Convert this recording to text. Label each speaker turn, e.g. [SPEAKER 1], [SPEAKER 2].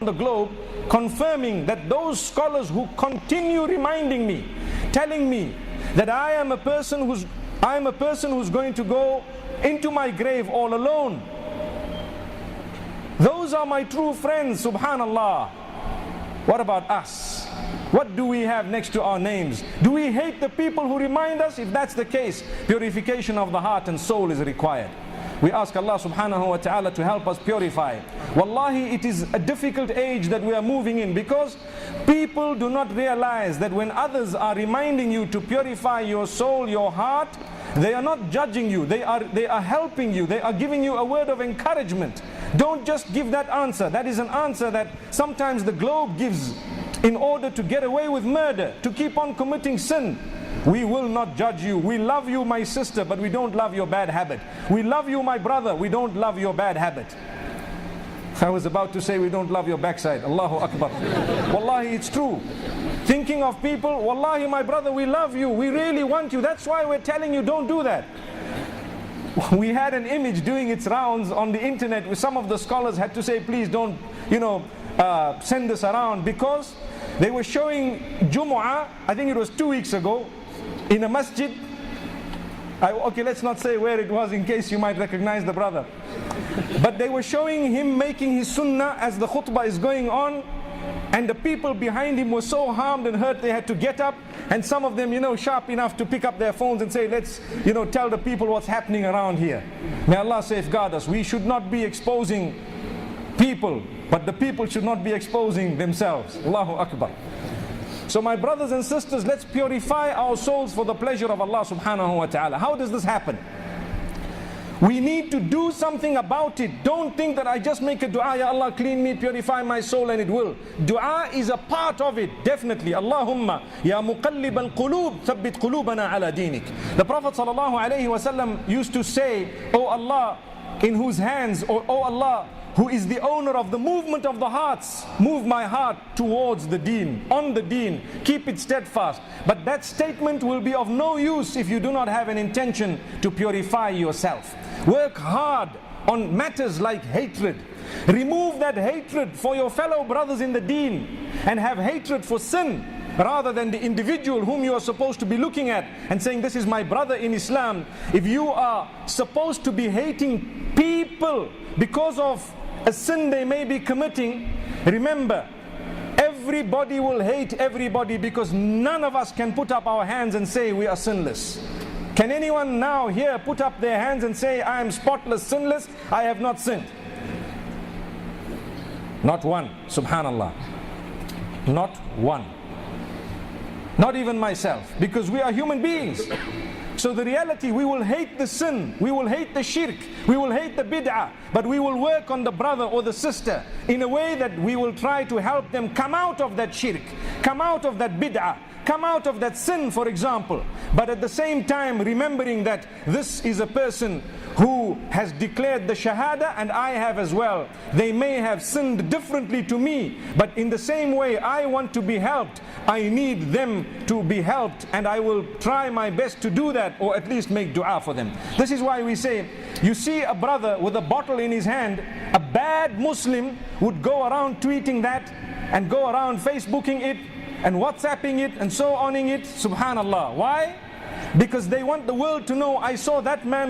[SPEAKER 1] the globe confirming that those scholars who continue reminding me, telling me that I am a person who's going to go into my grave all alone. Those are my true friends, subhanallah. What about us? What do we have next to our names? Do we hate the people who remind us? If that's the case, purification of the heart and soul is required. We ask Allah subhanahu wa ta'ala to help us purify. Wallahi, it is a difficult age that we are moving in, because people do not realize that when others are reminding you to purify your soul, your heart, they are not judging you, they are helping you, they are giving you a word of encouragement. Don't just give that answer. That is an answer that sometimes the globe gives in order to get away with murder, to keep on committing sin. We will not judge you. We love you, my sister, but we don't love your bad habit. We love you, my brother, we don't love your bad habit. I was about to say we don't love your backside. Allahu Akbar. Wallahi, it's true. Thinking of people, wallahi, my brother, we love you, we really want you. That's why we're telling you, don't do that. We had an image doing its rounds on the internet where some of the scholars had to say, please don't, send this around, because they were showing Jumu'ah, I think it was 2 weeks ago, in a masjid. Okay, let's not say where it was in case you might recognize the brother. But they were showing him making his sunnah as the khutbah is going on, and the people behind him were so harmed and hurt they had to get up, and some of them, sharp enough to pick up their phones and say, let's, tell the people what's happening around here. May Allah safeguard us. We should not be exposing people, but the people should not be exposing themselves. Allahu Akbar. So my brothers and sisters, let's purify our souls for the pleasure of Allah subhanahu wa ta'ala. How does this happen? We need to do something about it. Don't think that I just make a dua, Ya Allah, clean me, purify my soul, and it will. Dua is a part of it, definitely. Allahumma ya muqallib al-qulub, thabbit qulubana ala dinik. The Prophet sallallahu alayhi wasallam used to say, Oh Allah, in whose hands, or Oh Allah, who is the owner of the movement of the hearts, move my heart towards the deen, on the deen, keep it steadfast. But that statement will be of no use if you do not have an intention to purify yourself. Work hard on matters like hatred. Remove that hatred for your fellow brothers in the deen, and have hatred for sin, rather than the individual whom you are supposed to be looking at and saying, this is my brother in Islam. If you are supposed to be hating people because of a sin they may be committing, remember, everybody will hate everybody, because none of us can put up our hands and say we are sinless. Can anyone now here put up their hands and say, I am spotless, sinless, I have not sinned? Not one, subhanallah. Not one. Not even myself, because we are human beings. So the reality, we will hate the sin, we will hate the shirk, we will hate the bid'ah, but we will work on the brother or the sister in a way that we will try to help them come out of that shirk, come out of that bid'ah, come out of that sin, for example. But at the same time, remembering that this is a person who has declared the shahada, and I have as well. They may have sinned differently to me, but in the same way I want to be helped. I need them to be helped, and I will try my best to do that, or at least make dua for them. This is why we say, you see a brother with a bottle in his hand, a bad Muslim would go around tweeting that, and go around Facebooking it, and WhatsApping it, and so oning it. Subhanallah. Why? Because they want the world to know, I saw that man